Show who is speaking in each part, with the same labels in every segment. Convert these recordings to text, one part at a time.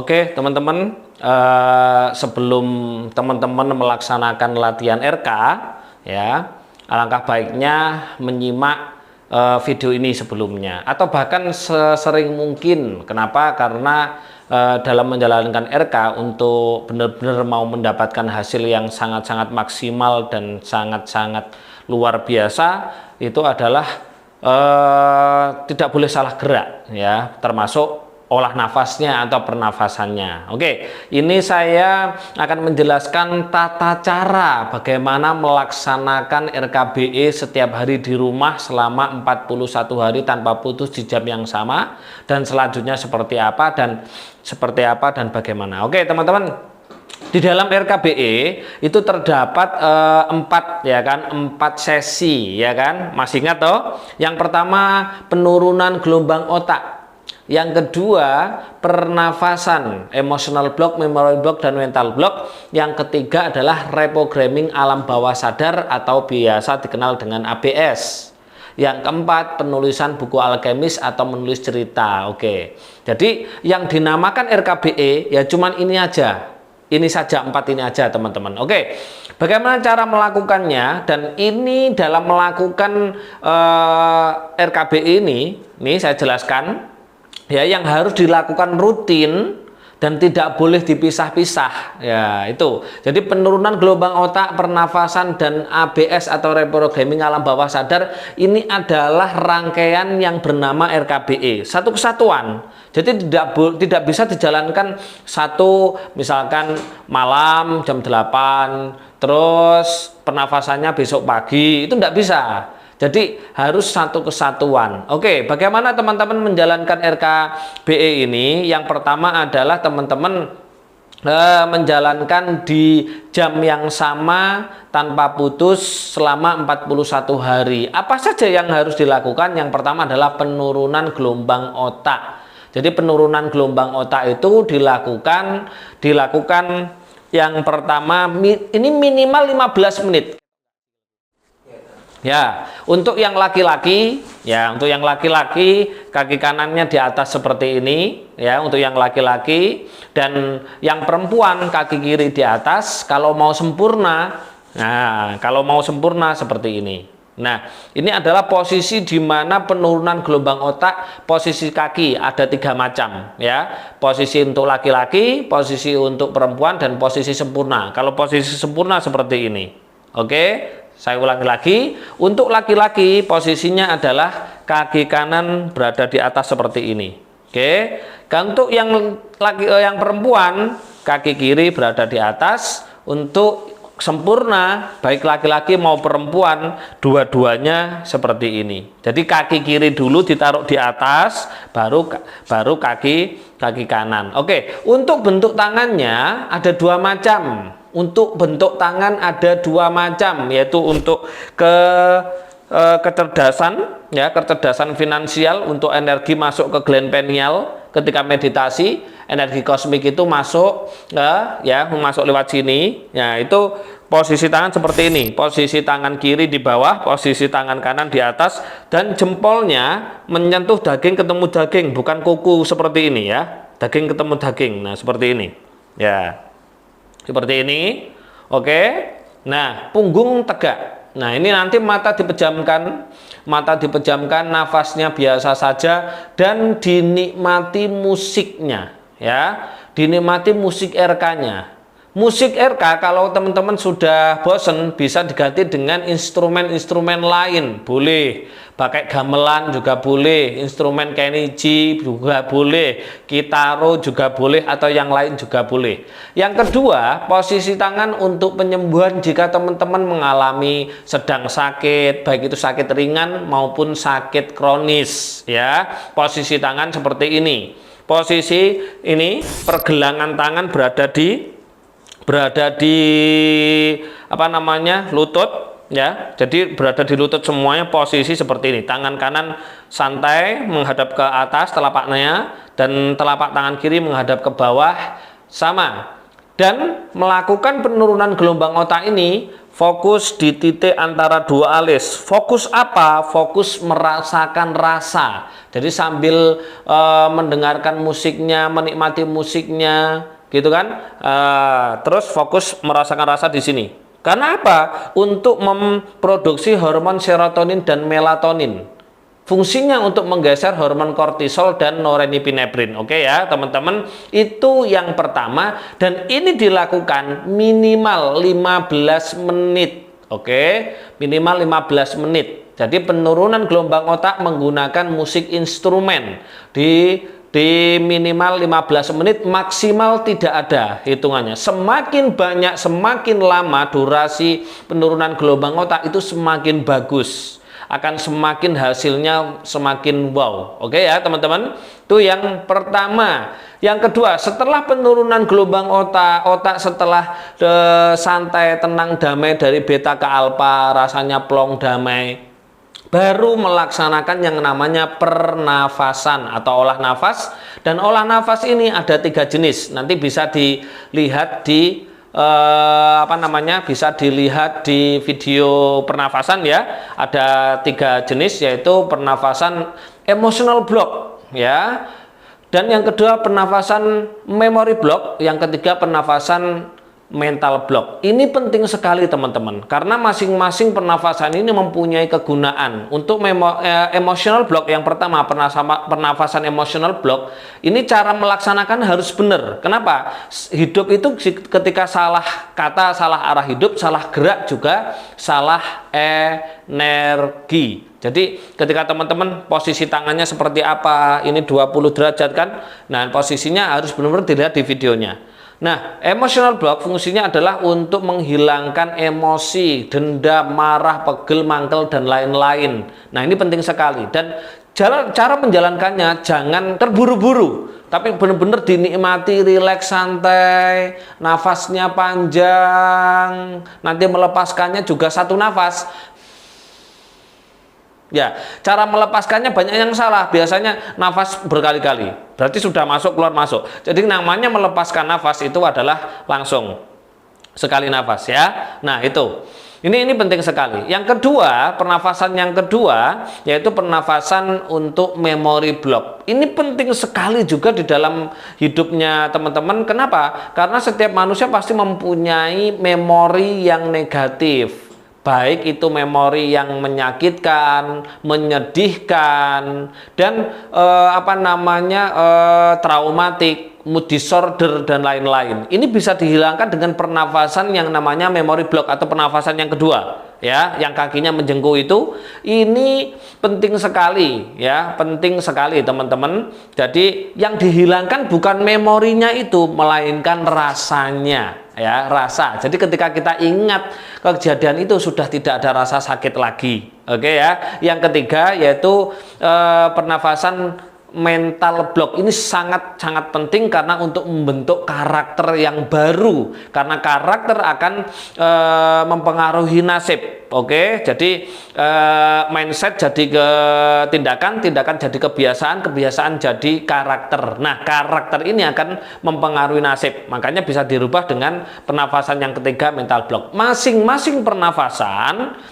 Speaker 1: Oke, teman-teman, sebelum teman-teman melaksanakan latihan RK, ya, alangkah baiknya menyimak video ini sebelumnya, atau bahkan sesering mungkin. Kenapa? Karena dalam menjalankan RK untuk benar-benar mau mendapatkan hasil yang sangat-sangat maksimal dan sangat-sangat luar biasa, itu adalah tidak boleh salah gerak, ya, termasuk olah nafasnya atau pernafasannya. Oke, ini saya akan menjelaskan tata cara bagaimana melaksanakan RKBE setiap hari di rumah selama 41 hari tanpa putus di jam yang sama, dan selanjutnya seperti apa dan bagaimana. Oke, teman-teman, di dalam RKBE itu terdapat 4 sesi, ya kan? Masih ingat toh? Yang pertama, penurunan gelombang otak. Yang kedua, pernafasan, emotional block, memory block, dan mental block. Yang ketiga adalah reprogramming alam bawah sadar atau biasa dikenal dengan ABS. Yang keempat, penulisan buku alkemis atau menulis cerita. Oke, jadi yang dinamakan RKBE ya cuman ini aja. Ini saja, 4 ini aja, teman-teman. Oke, bagaimana cara melakukannya? Dan ini dalam melakukan RKBE ini saya jelaskan. Ya, yang harus dilakukan rutin dan tidak boleh dipisah-pisah, ya itu. Jadi penurunan gelombang otak, pernafasan, dan ABS atau reprogramming alam bawah sadar ini adalah rangkaian yang bernama RKBE, satu kesatuan. Jadi tidak bisa dijalankan satu, misalkan malam jam 8 terus pernafasannya besok pagi, itu tidak bisa. Jadi harus satu kesatuan. Oke, bagaimana teman-teman menjalankan RKBE ini? Yang pertama adalah teman-teman menjalankan di jam yang sama tanpa putus selama 41 hari. Apa saja yang harus dilakukan? Yang pertama adalah penurunan gelombang otak. Jadi penurunan gelombang otak itu dilakukan yang pertama ini minimal 15 menit. Ya, untuk yang laki-laki, kaki kanannya di atas seperti ini, ya, untuk yang laki-laki, dan yang perempuan kaki kiri di atas. Kalau mau sempurna, seperti ini. Nah, ini adalah posisi di mana penurunan gelombang otak. Posisi kaki ada 3 macam, ya. Posisi untuk laki-laki, posisi untuk perempuan, dan posisi sempurna. Kalau posisi sempurna seperti ini. Oke. Saya ulangi lagi, untuk laki-laki posisinya adalah kaki kanan berada di atas seperti ini. Oke. Untuk yang perempuan, kaki kiri berada di atas. Untuk sempurna, baik laki-laki mau perempuan, dua-duanya seperti ini. Jadi kaki kiri dulu ditaruh di atas, baru kaki kanan. Oke. Untuk bentuk tangannya ada 2 macam. Untuk bentuk tangan ada 2 macam, yaitu untuk kecerdasan, ya, kecerdasan finansial, untuk energi masuk ke gland pineal ketika meditasi, energi kosmik itu masuk, masuk lewat sini. Ya, itu posisi tangan seperti ini. Posisi tangan kiri di bawah, posisi tangan kanan di atas, dan jempolnya menyentuh daging ketemu daging, bukan kuku seperti ini, ya. Daging ketemu daging. Nah, seperti ini. Ya. Seperti ini. Oke. Nah, punggung tegak. Nah, ini nanti mata dipejamkan, nafasnya biasa saja, dan dinikmati musiknya, ya. Dinikmati musik RK-nya. Musik RK kalau teman-teman sudah bosen bisa diganti dengan instrumen-instrumen lain, boleh. Pakai gamelan juga boleh, instrumen kenichi juga boleh, kitaro juga boleh, atau yang lain juga boleh. Yang kedua, posisi tangan untuk penyembuhan jika teman-teman mengalami sedang sakit, baik itu sakit ringan maupun sakit kronis, ya. Posisi tangan seperti ini. Posisi ini, pergelangan tangan berada di lutut, ya. Jadi berada di lutut semuanya, posisi seperti ini. Tangan kanan santai menghadap ke atas telapaknya, dan telapak tangan kiri menghadap ke bawah, sama. Dan melakukan penurunan gelombang otak ini Fokus di titik antara dua alis. Fokus apa? Fokus merasakan rasa. Jadi sambil mendengarkan musiknya, menikmati musiknya, gitu kan? Terus fokus merasakan rasa di sini. Karena apa? Untuk memproduksi hormon serotonin dan melatonin. Fungsinya untuk menggeser hormon kortisol dan norepinefrin. Oke ya teman-teman, itu yang pertama, dan ini dilakukan minimal 15 menit. Oke, minimal 15 menit. Jadi penurunan gelombang otak menggunakan musik instrumen di minimal 15 menit, maksimal tidak ada hitungannya. Semakin banyak, semakin lama durasi penurunan gelombang otak itu semakin bagus, akan semakin hasilnya semakin wow. Oke ya teman-teman, itu yang pertama. Yang kedua, setelah penurunan gelombang otak setelah santai, tenang, damai dari beta ke alfa, rasanya plong, damai, baru melaksanakan yang namanya pernafasan atau olah nafas. Dan olah nafas ini ada 3 jenis, nanti bisa dilihat di bisa dilihat di video pernafasan ya. Ada 3 jenis, yaitu pernafasan emotional block ya, dan yang kedua pernafasan memory block, yang ketiga pernafasan mental block. Ini penting sekali teman-teman, karena masing-masing pernafasan ini mempunyai kegunaan. Untuk emotional block, yang pertama pernafasan emotional block, ini cara melaksanakan harus benar. Kenapa? Hidup itu ketika salah kata, salah arah hidup, salah gerak juga salah energi. Jadi ketika teman-teman posisi tangannya seperti apa, ini 20 derajat kan, nah posisinya harus benar-benar dilihat di videonya. Nah, emotional block fungsinya adalah untuk menghilangkan emosi, dendam, marah, pegel, mangkel, dan lain-lain. Nah, ini penting sekali. Dan cara menjalankannya jangan terburu-buru, tapi benar-benar dinikmati, rileks, santai, nafasnya panjang. Nanti melepaskannya juga 1 nafas. Ya, cara melepaskannya banyak yang salah. Biasanya nafas berkali-kali, berarti sudah masuk, keluar, masuk. Jadi namanya melepaskan nafas itu adalah langsung sekali nafas ya. Nah itu, ini penting sekali. Yang kedua, pernafasan yang kedua yaitu pernafasan untuk memory block. Ini penting sekali juga di dalam hidupnya teman-teman. Kenapa? Karena setiap manusia pasti mempunyai memori yang negatif. Baik itu memori yang menyakitkan, menyedihkan, dan traumatik, mood disorder, dan lain-lain. Ini bisa dihilangkan dengan pernafasan yang namanya memory block atau pernafasan yang kedua. Ya, yang kakinya menjengku itu, ini penting sekali ya, penting sekali teman-teman. Jadi yang dihilangkan bukan memorinya itu, melainkan rasanya ya, rasa. Jadi ketika kita ingat kejadian itu sudah tidak ada rasa sakit lagi. Oke ya. Yang ketiga yaitu pernafasan mental block. Ini sangat-sangat penting karena untuk membentuk karakter yang baru, karena karakter akan mempengaruhi nasib. Oke, jadi mindset jadi ke tindakan, tindakan jadi kebiasaan, kebiasaan jadi karakter. Nah, karakter ini akan mempengaruhi nasib. Makanya bisa dirubah dengan pernafasan yang ketiga, mental block. Masing-masing pernafasan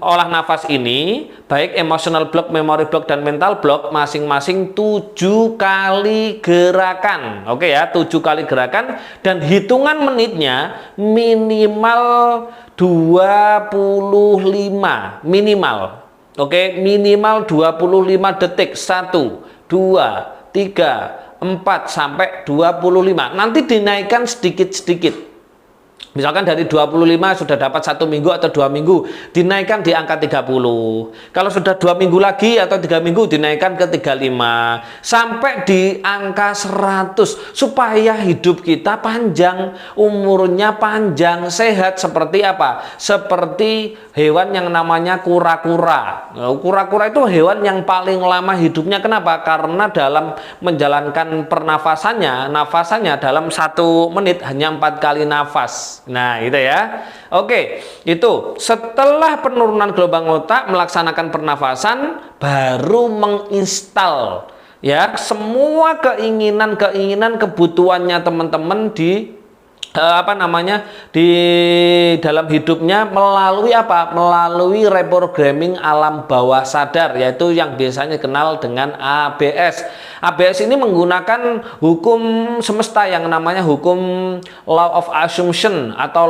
Speaker 1: olah nafas ini, baik emotional block, memory block, dan mental block, masing-masing 7 kali gerakan. Oke ya, 7 kali gerakan, dan hitungan menitnya minimal 25 minimal. Oke, minimal 25 detik. 1, 2, 3, 4 sampai 25. Nanti dinaikkan sedikit-sedikit. Misalkan dari 25 sudah dapat 1 minggu atau 2 minggu, dinaikkan di angka 30. Kalau sudah 2 minggu lagi atau 3 minggu, dinaikkan ke 35 sampai di angka 100, supaya hidup kita panjang, umurnya panjang, sehat. Seperti apa? Seperti hewan yang namanya kura-kura. Kura-kura itu hewan yang paling lama hidupnya. Kenapa? Karena dalam menjalankan pernafasannya, nafasannya dalam 1 menit hanya 4 kali nafas. Nah itu ya. Oke, itu setelah penurunan gelombang otak, melaksanakan pernafasan, baru menginstal ya semua keinginan kebutuhannya teman-teman di apa namanya, di dalam hidupnya melalui apa? Melalui reprogramming alam bawah sadar, yaitu yang biasanya dikenal dengan ABS. ABS ini menggunakan hukum semesta yang namanya hukum law of assumption atau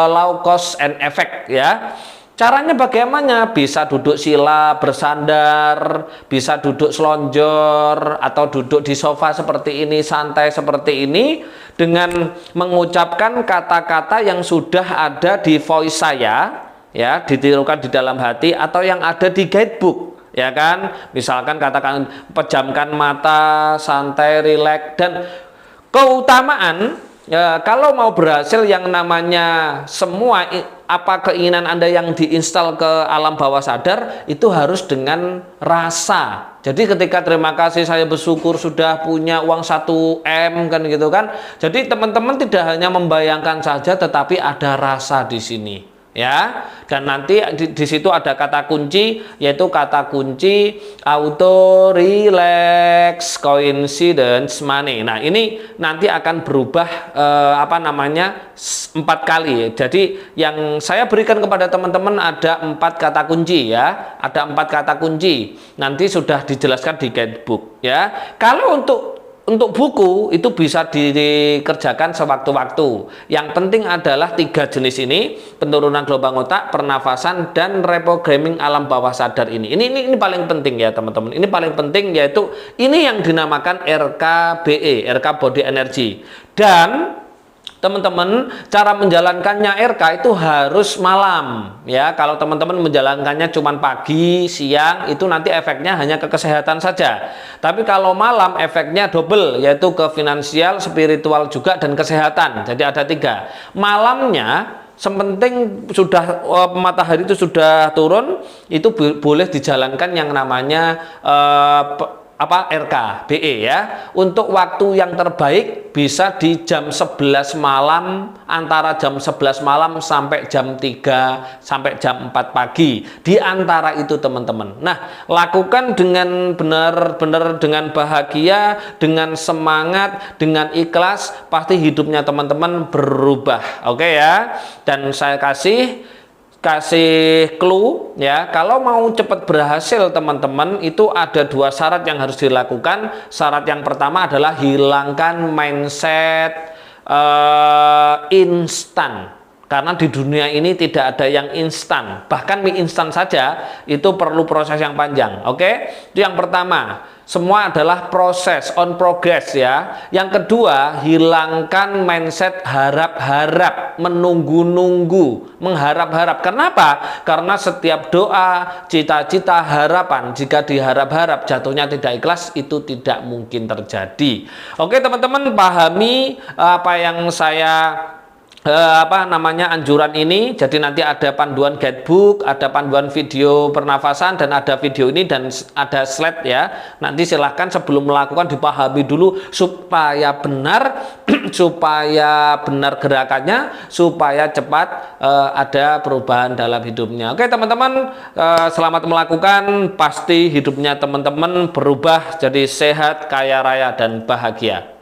Speaker 1: law cause and effect ya. Caranya bagaimana? Bisa duduk sila, bersandar, bisa duduk selonjor, atau duduk di sofa seperti ini, santai seperti ini, dengan mengucapkan kata-kata yang sudah ada di voice saya, ya, ditirukan di dalam hati, atau yang ada di guidebook, ya kan? Misalkan katakan pejamkan mata, santai, rileks, dan keutamaan. Ya, kalau mau berhasil yang namanya semua apa keinginan Anda yang diinstal ke alam bawah sadar itu harus dengan rasa. Jadi ketika terima kasih, saya bersyukur sudah punya uang 1 M kan gitu kan. Jadi teman-teman tidak hanya membayangkan saja tetapi ada rasa di sini. Ya, dan nanti di situ ada kata kunci, yaitu kata kunci auto relax coincidence money. Nah, ini nanti akan berubah apa namanya 4 kali. Jadi yang saya berikan kepada teman-teman ada 4 kata kunci ya, ada 4 kata kunci. Nanti sudah dijelaskan di guidebook ya. Kalau untuk buku itu bisa dikerjakan sewaktu-waktu. Yang penting adalah 3 jenis ini: penurunan gelombang otak, pernafasan, dan reprogramming alam bawah sadar ini. Ini paling penting ya teman-teman. Ini paling penting, yaitu ini yang dinamakan RKBE, RK Body Energy. Dan teman-teman, cara menjalankannya RK itu harus malam ya. Kalau teman-teman menjalankannya cuma pagi, siang, itu nanti efeknya hanya ke kesehatan saja. Tapi kalau malam efeknya double, yaitu ke finansial, spiritual juga, dan kesehatan. Jadi ada 3. Malamnya sepenting sudah matahari itu sudah turun, itu boleh dijalankan yang namanya RKBE ya. Untuk waktu yang terbaik bisa di jam 11 malam, antara jam 11 malam sampai jam 3 sampai jam 4 pagi. Di antara itu teman-teman. Nah, lakukan dengan benar-benar dengan bahagia, dengan semangat, dengan ikhlas, pasti hidupnya teman-teman berubah. Oke ya. Dan saya kasih clue ya, kalau mau cepat berhasil teman-teman, itu ada 2 syarat yang harus dilakukan. Syarat yang pertama adalah hilangkan mindset instan, karena di dunia ini tidak ada yang instan. Bahkan mie instan saja itu perlu proses yang panjang. Oke, itu yang pertama. Semua adalah proses, on progress ya. Yang kedua, hilangkan mindset harap-harap, menunggu-nunggu, mengharap-harap. Kenapa? Karena setiap doa, cita-cita, harapan, jika diharap-harap jatuhnya tidak ikhlas, itu tidak mungkin terjadi. Oke teman-teman, pahami apa yang saya anjuran ini. Jadi nanti ada panduan guidebook, ada panduan video pernafasan, dan ada video ini, dan ada slide ya. Nanti silahkan sebelum melakukan dipahami dulu supaya benar supaya benar gerakannya, supaya cepat ada perubahan dalam hidupnya. Oke teman-teman, selamat melakukan. Pasti hidupnya teman-teman berubah jadi sehat, kaya raya, dan bahagia.